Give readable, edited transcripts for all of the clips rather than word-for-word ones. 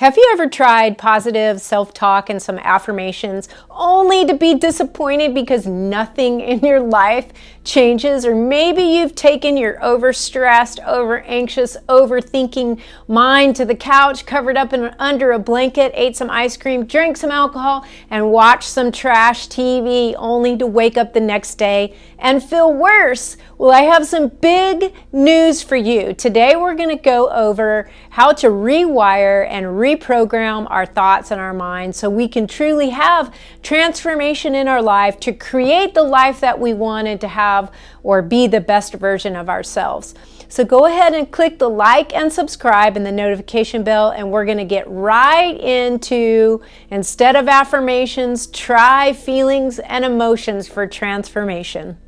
Have you ever tried positive self-talk and some affirmations only to be disappointed because nothing in your life changes? Or maybe you've taken your overstressed, over-anxious, overthinking mind to the couch, covered up under a blanket, ate some ice cream, drank some alcohol, and watched some trash TV only to wake up the next day and feel worse. Well, I have some big news for you. Today we're going to go over how to rewire and reprogram our thoughts and our minds so we can truly have transformation in our life to create the life that we wanted to have or be the best version of ourselves. So go ahead and click the like and subscribe and the notification bell, and we're going to get right into, instead of affirmations, try feelings and emotions for transformation.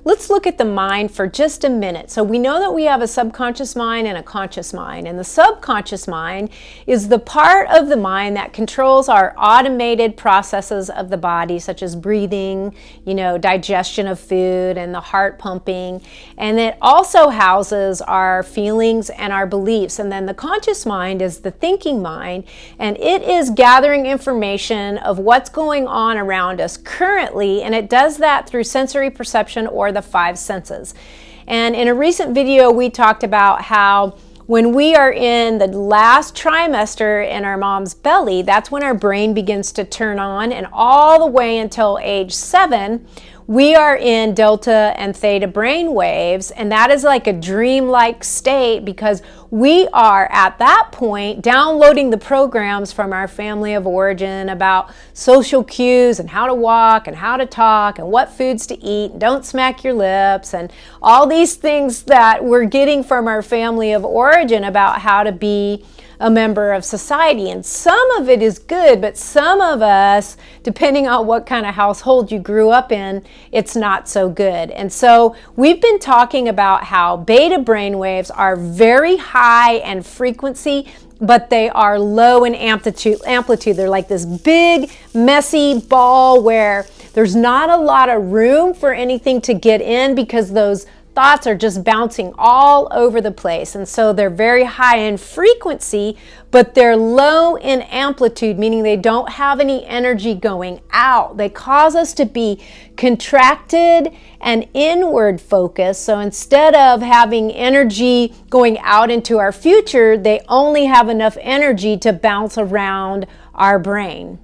Let's look at the mind for just a minute. So we know that we have a subconscious mind and a conscious mind. And the subconscious mind is the part of the mind that controls our automated processes of the body, such as breathing, digestion of food and the heart pumping. And it also houses our feelings and our beliefs. And then the conscious mind is the thinking mind, and it is gathering information of what's going on around us currently, and it does that through sensory perception or the five senses. And in a recent video, we talked about how when we are in the last trimester in our mom's belly, that's when our brain begins to turn on, and all the way until age 7, we are in delta and theta brain waves, and that is like a dreamlike state because we are at that point downloading the programs from our family of origin about social cues and how to walk and how to talk and what foods to eat and don't smack your lips and all these things that we're getting from our family of origin about how to be a member of society. And some of it is good, but some of us, depending on what kind of household you grew up in, it's not so good. And so we've been talking about how beta brainwaves are very high in frequency, but they are low in amplitude. They're like this big, messy ball where there's not a lot of room for anything to get in because those thoughts are just bouncing all over the place. And so they're very high in frequency, but they're low in amplitude, meaning they don't have any energy going out. They cause us to be contracted and inward focused. So instead of having energy going out into our future, they only have enough energy to bounce around our brain.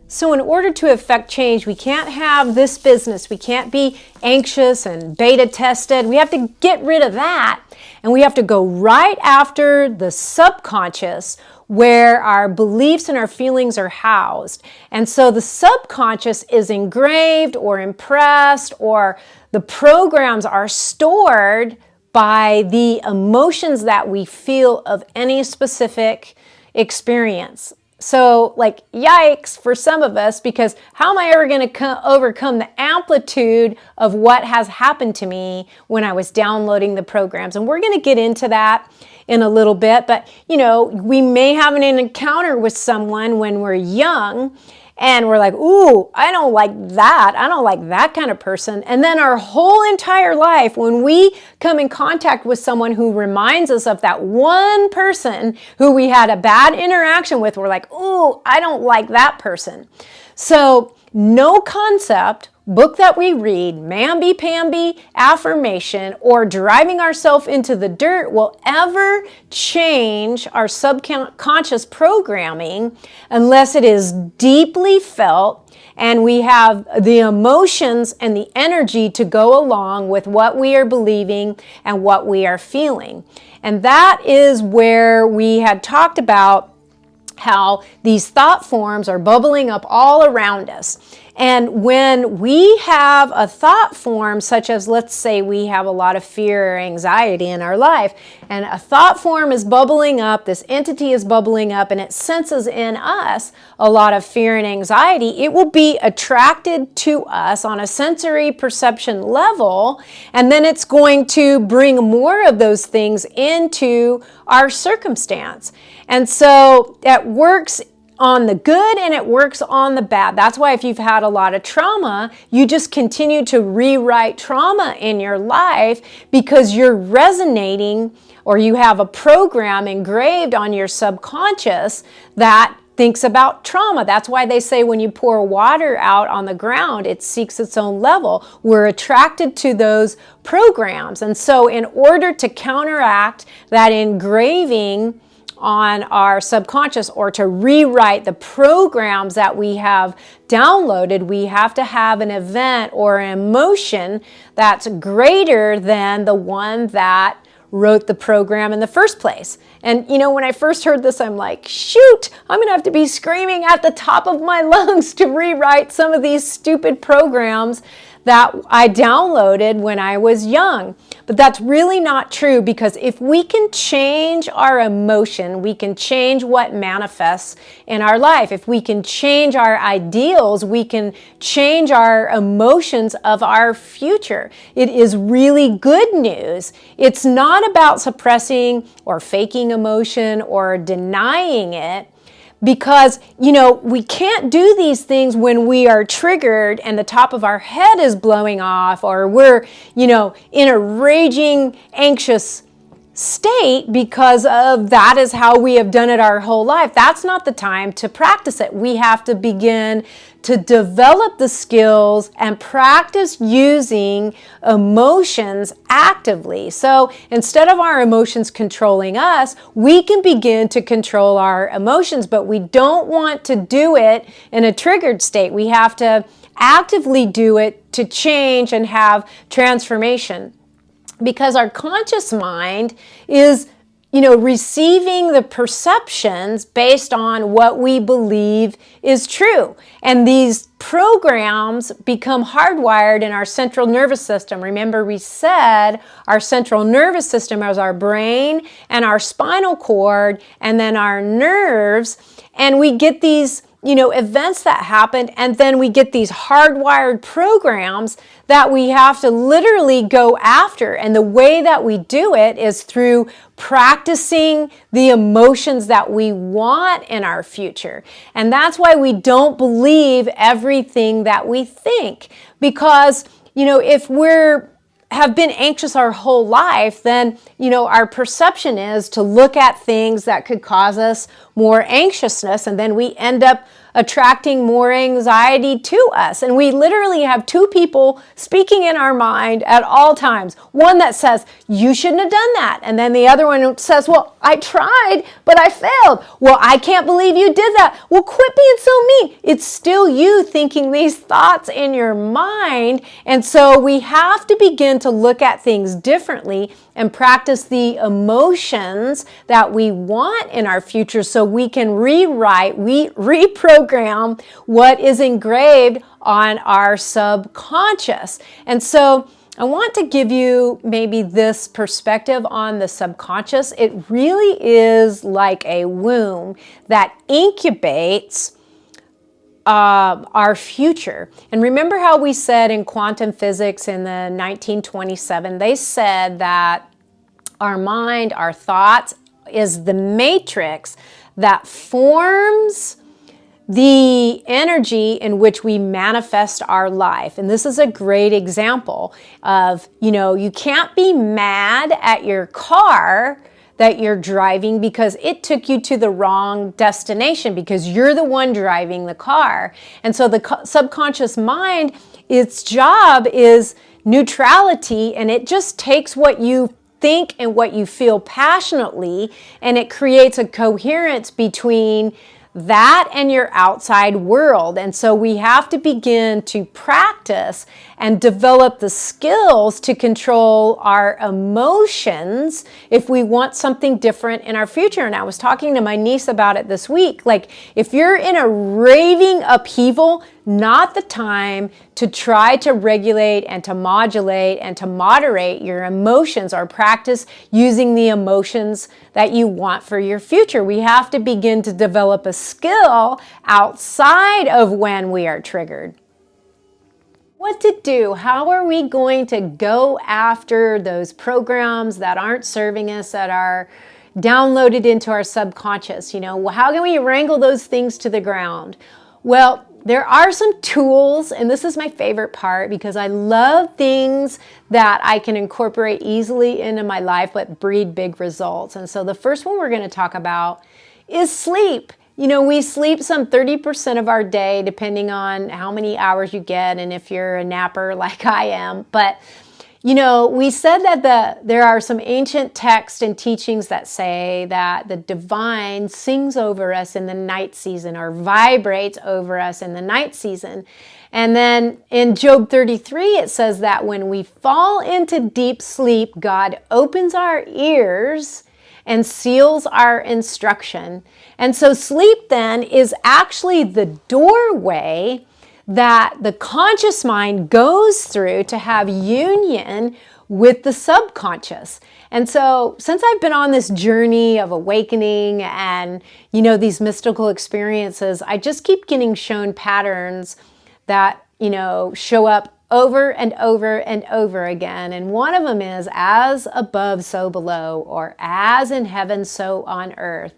So in order to affect change, we can't have this business. We can't be anxious and beta tested. We have to get rid of that. And we have to go right after the subconscious, where our beliefs and our feelings are housed. And so the subconscious is engraved or impressed, or the programs are stored by the emotions that we feel of any specific experience. So like, yikes for some of us, because how am I ever going to overcome the amplitude of what has happened to me when I was downloading the programs? And we're going to get into that in a little bit. But, we may have an encounter with someone when we're young, and we're like, ooh, I don't like that. I don't like that kind of person. And then our whole entire life, when we come in contact with someone who reminds us of that one person who we had a bad interaction with, we're like, ooh, I don't like that person. So no concept, book that we read, mamby-pamby affirmation, or driving ourselves into the dirt will ever change our subconscious programming unless it is deeply felt and we have the emotions and the energy to go along with what we are believing and what we are feeling. And that is where we had talked about how these thought forms are bubbling up all around us. And when we have a thought form, such as, let's say we have a lot of fear or anxiety in our life, and a thought form is bubbling up, this entity is bubbling up, and it senses in us a lot of fear and anxiety, it will be attracted to us on a sensory perception level, and then it's going to bring more of those things into our circumstance. And so that works on the good and it works on the bad. That's why if you've had a lot of trauma, you just continue to rewrite trauma in your life because you're resonating, or you have a program engraved on your subconscious that thinks about trauma. That's why they say when you pour water out on the ground, it seeks its own level. We're attracted to those programs. And so in order to counteract that engraving on our subconscious, or to rewrite the programs that we have downloaded, we have to have an event or an emotion that's greater than the one that wrote the program in the first place. And you know, when I first heard this, I'm like, shoot, I'm gonna have to be screaming at the top of my lungs to rewrite some of these stupid programs that I downloaded when I was young. But that's really not true, because if we can change our emotion, we can change what manifests in our life. If we can change our ideals, we can change our emotions of our future. It is really good news. It's not about suppressing or faking emotion or denying it. Because, you know, we can't do these things when we are triggered and the top of our head is blowing off, or we're, you know, in a raging, anxious state, because of that is how we have done it our whole life. That's not the time to practice it. We have to begin to develop the skills and practice using emotions actively. So instead of our emotions controlling us, we can begin to control our emotions, but we don't want to do it in a triggered state. We have to actively do it to change and have transformation. Because our conscious mind is, you know, receiving the perceptions based on what we believe is true. And these programs become hardwired in our central nervous system. Remember, we said our central nervous system is our brain and our spinal cord and then our nerves. And we get these, you know, events that happen, and then we get these hardwired programs that we have to literally go after. And the way that we do it is through practicing the emotions that we want in our future. And that's why we don't believe everything that we think. Because, you know, if have been anxious our whole life, then, you know, our perception is to look at things that could cause us more anxiousness, and then we end up attracting more anxiety to us. And we literally have two people speaking in our mind at all times. One that says, you shouldn't have done that. And then the other one says, well, I tried, but I failed. Well, I can't believe you did that. Well, quit being so mean. It's still you thinking these thoughts in your mind. And so we have to begin to look at things differently and practice the emotions that we want in our future, so we can reprogram what is engraved on our subconscious. And so I want to give you maybe this perspective on the subconscious. It really is like a womb that incubates our future. And remember how we said in quantum physics in the 1927, they said that our mind, our thoughts, is the matrix that forms the energy in which we manifest our life. And this is a great example of, you know, you can't be mad at your car that you're driving because it took you to the wrong destination, because you're the one driving the car. And so the subconscious mind, its job is neutrality, and it just takes what you think and what you feel passionately, and it creates a coherence between that and your outside world. And so we have to begin to practice and develop the skills to control our emotions if we want something different in our future. And I was talking to my niece about it this week. Like, if you're in a raving upheaval, not the time to try to regulate and to modulate and to moderate your emotions, or practice using the emotions that you want for your future. We have to begin to develop a skill outside of when we are triggered. What to do? How are we going to go after those programs that aren't serving us, that are, downloaded into our subconscious. How can we wrangle those things to the ground? Well, there are some tools, and this is my favorite part because I love things that I can incorporate easily into my life but breed big results. And so the first one we're going to talk about is sleep. We sleep some 30% of our day, depending on how many hours you get and if you're a napper like I am. But we said that there are some ancient texts and teachings that say that the divine sings over us in the night season or vibrates over us in the night season. And then in Job 33, it says that when we fall into deep sleep, God opens our ears and seals our instruction. And so sleep then is actually the doorway that the conscious mind goes through to have union with the subconscious. And so since I've been on this journey of awakening and, these mystical experiences, I just keep getting shown patterns that, show up over and over and over again. And one of them is as above, so below, or as in heaven, so on earth.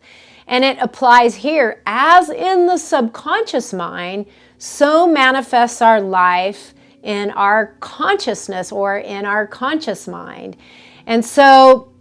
And it applies here as in the subconscious mind, so manifests our life in our consciousness or in our conscious mind. And so,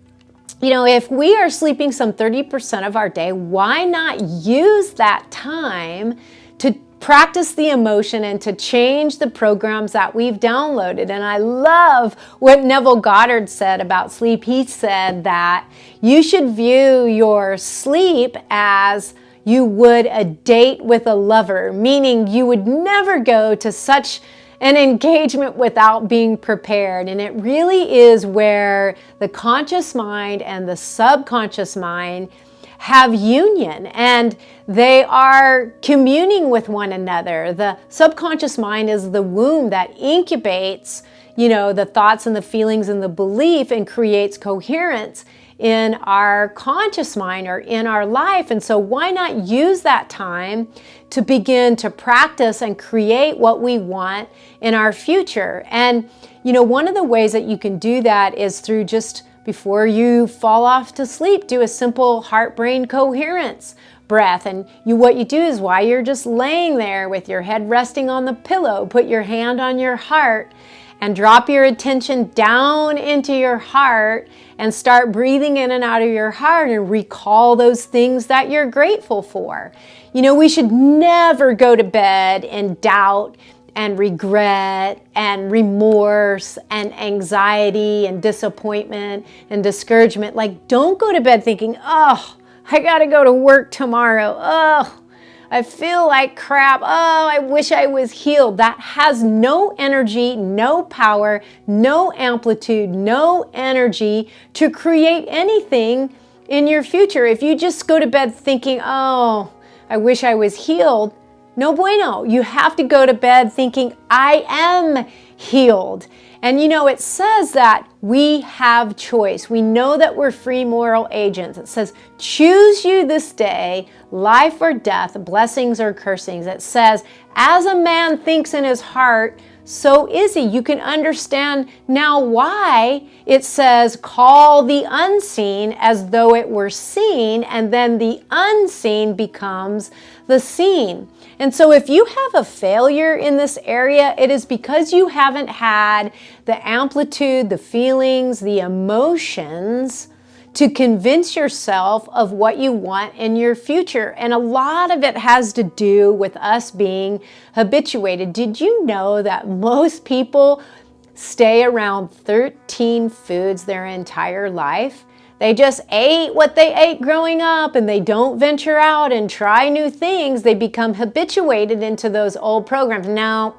if we are sleeping some 30% of our day, why not use that time to practice the emotion and to change the programs that we've downloaded? And I love what Neville Goddard said about sleep. He said that you should view your sleep as you would a date with a lover, meaning you would never go to such an engagement without being prepared. And it really is where the conscious mind and the subconscious mind have union, and they are communing with one another. The subconscious mind is the womb that incubates, the thoughts and the feelings and the belief and creates coherence in our conscious mind or in our life. And so why not use that time to begin to practice and create what we want in our future? And, one of the ways that you can do that is through just before you fall off to sleep, do a simple heart-brain coherence breath. And what you do is while you're just laying there with your head resting on the pillow, put your hand on your heart and drop your attention down into your heart and start breathing in and out of your heart and recall those things that you're grateful for. We should never go to bed in doubt and regret and remorse and anxiety and disappointment and discouragement. Like, don't go to bed thinking, oh, I gotta go to work tomorrow. Oh, I feel like crap. Oh, I wish I was healed. That has no energy, no power, no amplitude, no energy to create anything in your future. If you just go to bed thinking, oh, I wish I was healed, no bueno. You have to go to bed thinking, I am healed. And it says that we have choice. We know that we're free moral agents. It says, choose you this day, life or death, blessings or cursings. It says, as a man thinks in his heart, so is he. You can understand now why it says, call the unseen as though it were seen, and then the unseen becomes the seen. And so if you have a failure in this area, it is because you haven't had the amplitude, the feelings, the emotions to convince yourself of what you want in your future. And a lot of it has to do with us being habituated. Did you know that most people stay around 13 foods their entire life? They just ate what they ate growing up and they don't venture out and try new things. They become habituated into those old programs. No,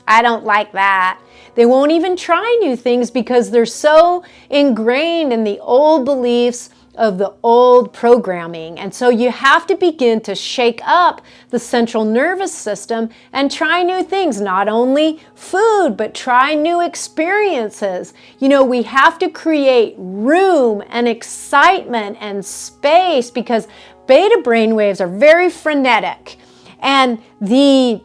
I don't like that. They won't even try new things because they're so ingrained in the old beliefs of the old programming. And so you have to begin to shake up the central nervous system and try new things, not only food, but try new experiences. We have to create room and excitement and space because beta brainwaves are very frenetic. And the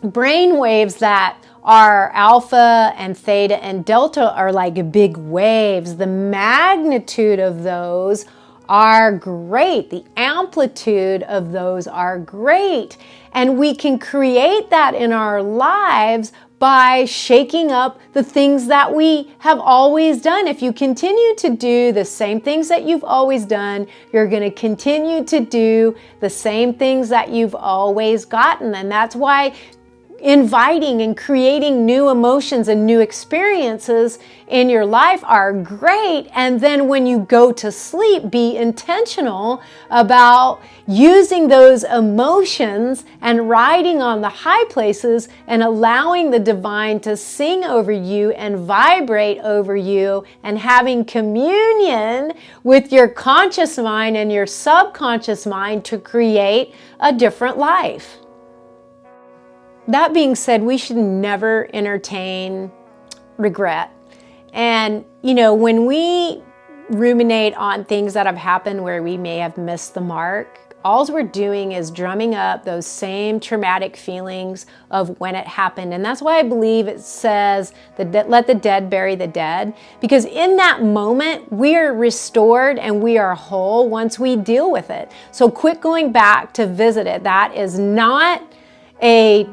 brainwaves that are alpha and theta and delta are like big waves. The magnitude of those are great. The amplitude of those are great. And we can create that in our lives by shaking up the things that we have always done. If you continue to do the same things that you've always done, you're going to continue to do the same things that you've always gotten. And that's why inviting and creating new emotions and new experiences in your life are great. And then when you go to sleep, be intentional about using those emotions and riding on the high places and allowing the divine to sing over you and vibrate over you and having communion with your conscious mind and your subconscious mind to create a different life. That being said, we should never entertain regret. And, when we ruminate on things that have happened where we may have missed the mark, all we're doing is drumming up those same traumatic feelings of when it happened. And that's why I believe it says that let the dead bury the dead, because in that moment, we are restored and we are whole once we deal with it. So quit going back to visit it. That is not a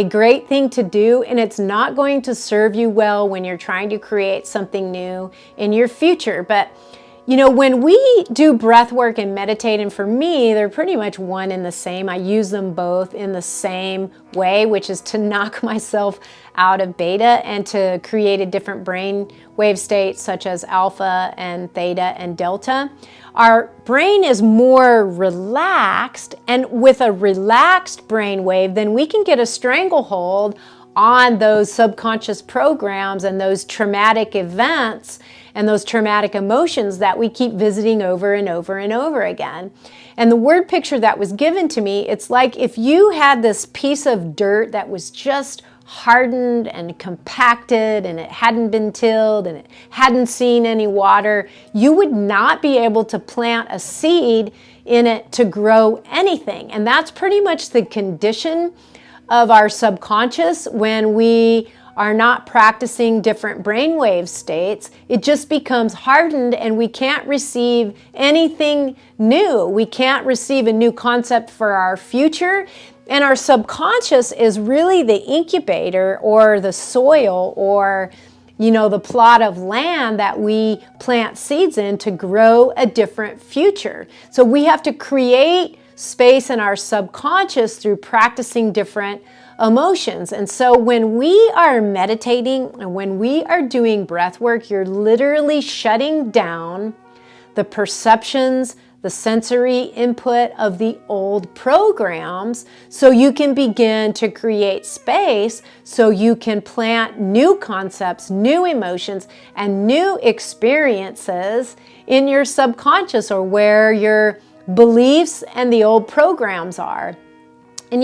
great thing to do, and it's not going to serve you well when you're trying to create something new in your future. But when we do breath work and meditate, and for me, they're pretty much one and the same. I use them both in the same way, which is to knock myself out of beta and to create a different brain wave state, such as alpha and theta and delta. Our brain is more relaxed, and with a relaxed brain wave, then we can get a stranglehold on those subconscious programs and those traumatic events and those traumatic emotions that we keep visiting over and over and over again. And the word picture that was given to me, it's like if you had this piece of dirt that was just hardened and compacted and it hadn't been tilled and it hadn't seen any water, you would not be able to plant a seed in it to grow anything. And that's pretty much the condition of our subconscious when we are not practicing different brainwave states. It just becomes hardened and we can't receive anything new. We can't receive a new concept for our future. And our subconscious is really the incubator or the soil or the plot of land that we plant seeds in to grow a different future. So we have to create space in our subconscious through practicing different emotions. And so when we are meditating and when we are doing breath work, you're literally shutting down the perceptions, the sensory input of the old programs so you can begin to create space so you can plant new concepts, new emotions, and new experiences in your subconscious or where your beliefs and the old programs are. And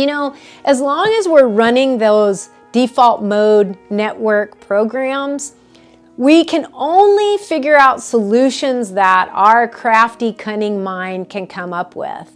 as long as we're running those default mode network programs, we can only figure out solutions that our crafty, cunning mind can come up with.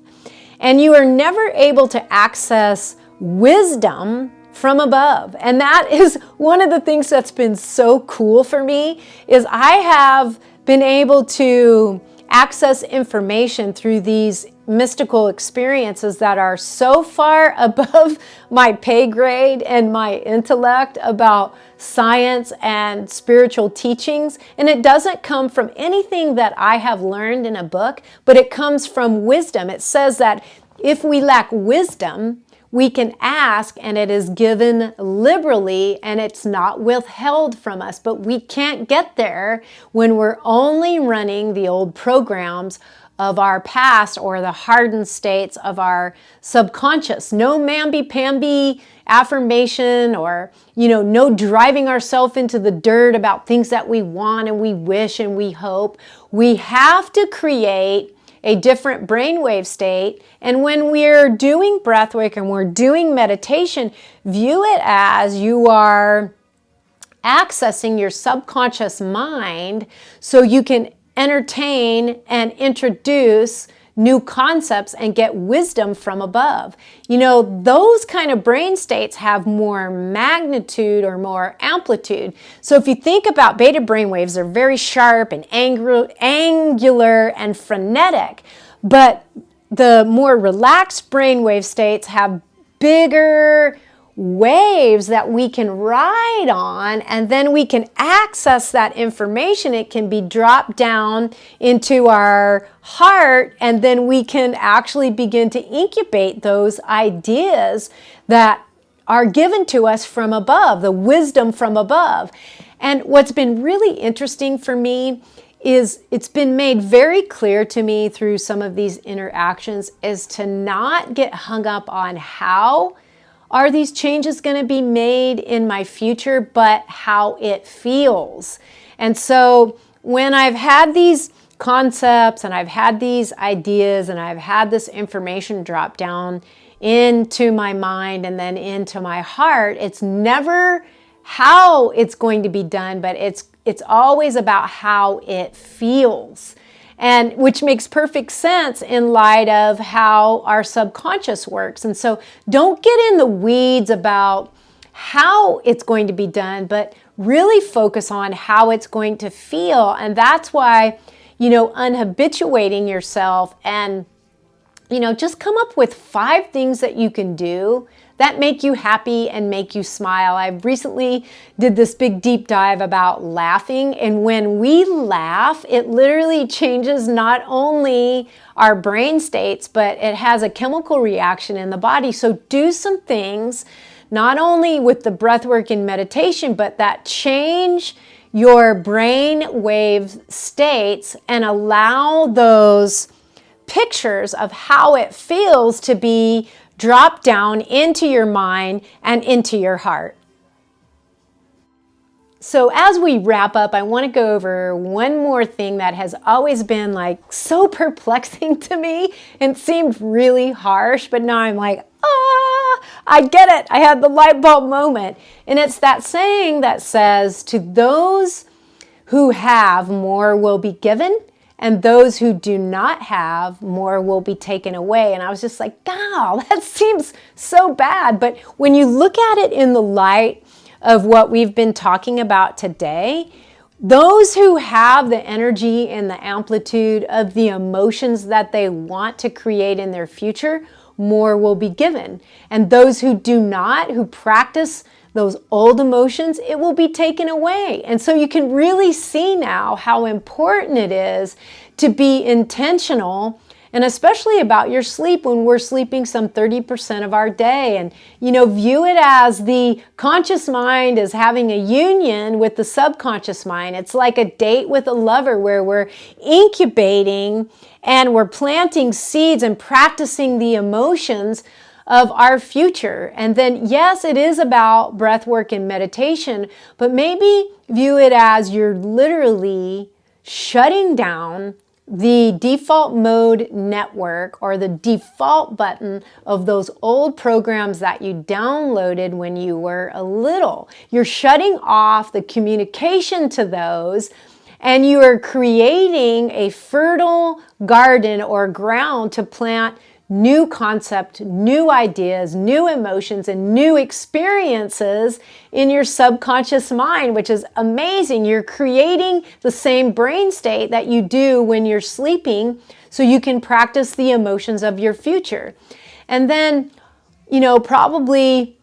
And you are never able to access wisdom from above. And that is one of the things that's been so cool for me, is I have been able to access information through these mystical experiences that are so far above my pay grade and my intellect about science and spiritual teachings. And it doesn't come from anything that I have learned in a book, but it comes from wisdom. It says that if we lack wisdom, we can ask and it is given liberally and it's not withheld from us. But we can't get there when we're only running the old programs of our past or the hardened states of our subconscious. No mamby-pamby affirmation or, no driving ourselves into the dirt about things that we want and we wish and we hope. We have to create a different brainwave state. And when we're doing breathwork and we're doing meditation, view it as you are accessing your subconscious mind so you can entertain and introduce new concepts and get wisdom from above. You know, those kind of brain states have more magnitude or more amplitude. So if you think about beta brain waves, they're very sharp and angular and frenetic, but the more relaxed brainwave states have bigger waves that we can ride on, and then we can access that information. It can be dropped down into our heart, and then we can actually begin to incubate those ideas that are given to us from above, the wisdom from above. And what's been really interesting for me is it's been made very clear to me through some of these interactions is to not get hung up on how are these changes going to be made in my future, but how it feels. And so when I've had these concepts and I've had these ideas and I've had this information drop down into my mind and then into my heart, it's never how it's going to be done, but it's always about how it feels. And which makes perfect sense in light of how our subconscious works. And so don't get in the weeds about how it's going to be done, but really focus on how it's going to feel. And that's why, you know, unhabituating yourself and, you know, just come up with 5 things that you can do that make you happy and make you smile. I recently did this big deep dive about laughing, and when we laugh, it literally changes not only our brain states, but it has a chemical reaction in the body. So do some things, not only with the breath work and meditation, but that change your brain wave states and allow those pictures of how it feels to be dropped down into your mind and into your heart. So as we wrap up, I want to go over one more thing that has always been like so perplexing to me and seemed really harsh, but now I'm like, I get it. I had the light bulb moment. And it's that saying that says, to those who have, more will be given, and those who do not have, more will be taken away. And I was just like, wow, that seems so bad. But when you look at it in the light of what we've been talking about today, those who have the energy and the amplitude of the emotions that they want to create in their future, more will be given. And those who do not, who practice those old emotions, it will be taken away. And so you can really see now how important it is to be intentional, and especially about your sleep when we're sleeping some 30% of our day. And, you know, view it as the conscious mind is having a union with the subconscious mind. It's like a date with a lover where we're incubating and we're planting seeds and practicing the emotions of our future. And then, yes, it is about breath work and meditation, but maybe view it as you're literally shutting down the default mode network or the default button of those old programs that you downloaded when you were a little. You're shutting off the communication to those, and you are creating a fertile garden or ground to plant new concept, new ideas, new emotions, and new experiences in your subconscious mind, which is amazing. You're creating the same brain state that you do when you're sleeping so you can practice the emotions of your future. And then, you know, probably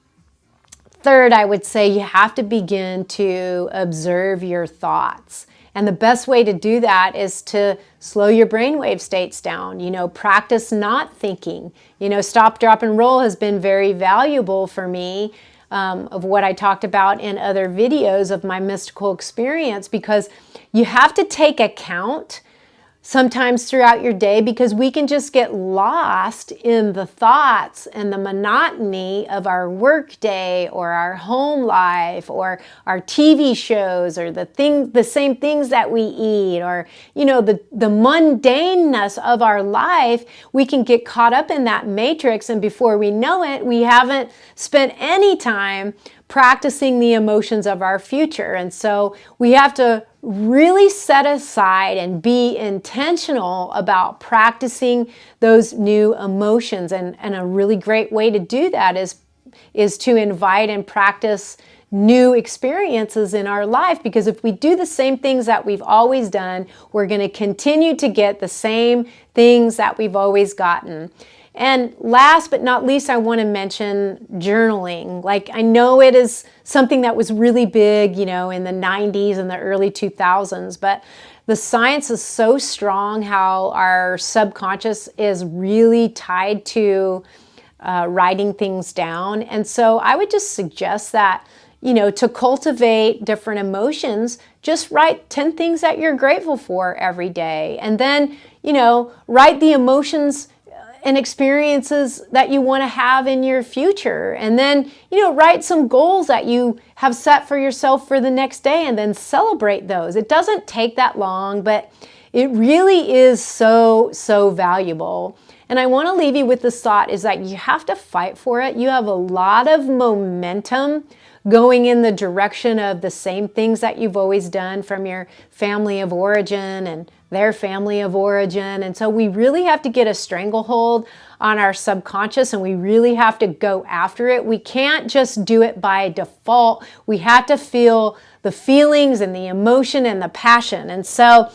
third, I would say you have to begin to observe your thoughts. And the best way to do that is to slow your brainwave states down. You know, practice not thinking. You know, stop, drop, and roll has been very valuable for me, of what I talked about in other videos of my mystical experience, because you have to take account sometimes throughout your day, because we can just get lost in the thoughts and the monotony of our work day or our home life or our TV shows or the same things that we eat, or, you know, the mundaneness of our life. We can get caught up in that matrix, and before we know it, we haven't spent any time practicing the emotions of our future. And so we have to really set aside and be intentional about practicing those new emotions. And a really great way to do that is to invite and practice new experiences in our life, because if we do the same things that we've always done, we're going to continue to get the same things that we've always gotten. And last but not least, I want to mention journaling. Like, I know it is something that was really big, in the 90s and the early 2000s, but the science is so strong how our subconscious is really tied to writing things down. And so I would just suggest that, to cultivate different emotions, just write 10 things that you're grateful for every day. And then, write the emotions and experiences that you want to have in your future. And then, write some goals that you have set for yourself for the next day and then celebrate those. It doesn't take that long, but it really is so, so valuable. And I want to leave you with this thought is that you have to fight for it. You have a lot of momentum going in the direction of the same things that you've always done from your family of origin and their family of origin. And so we really have to get a stranglehold on our subconscious, and we really have to go after it. We can't just do it by default. We have to feel the feelings and the emotion and the passion. And so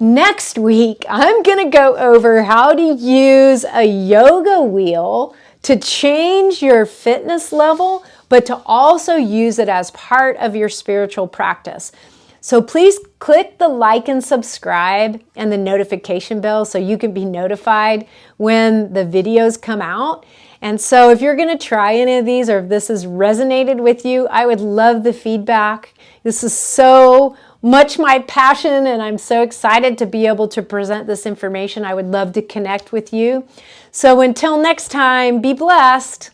next week, I'm going to go over how to use a yoga wheel to change your fitness level, but to also use it as part of your spiritual practice. So please click the like and subscribe and the notification bell so you can be notified when the videos come out. And so if you're going to try any of these, or if this has resonated with you, I would love the feedback. This is so much my passion, and I'm so excited to be able to present this information. I would love to connect with you. So until next time, be blessed.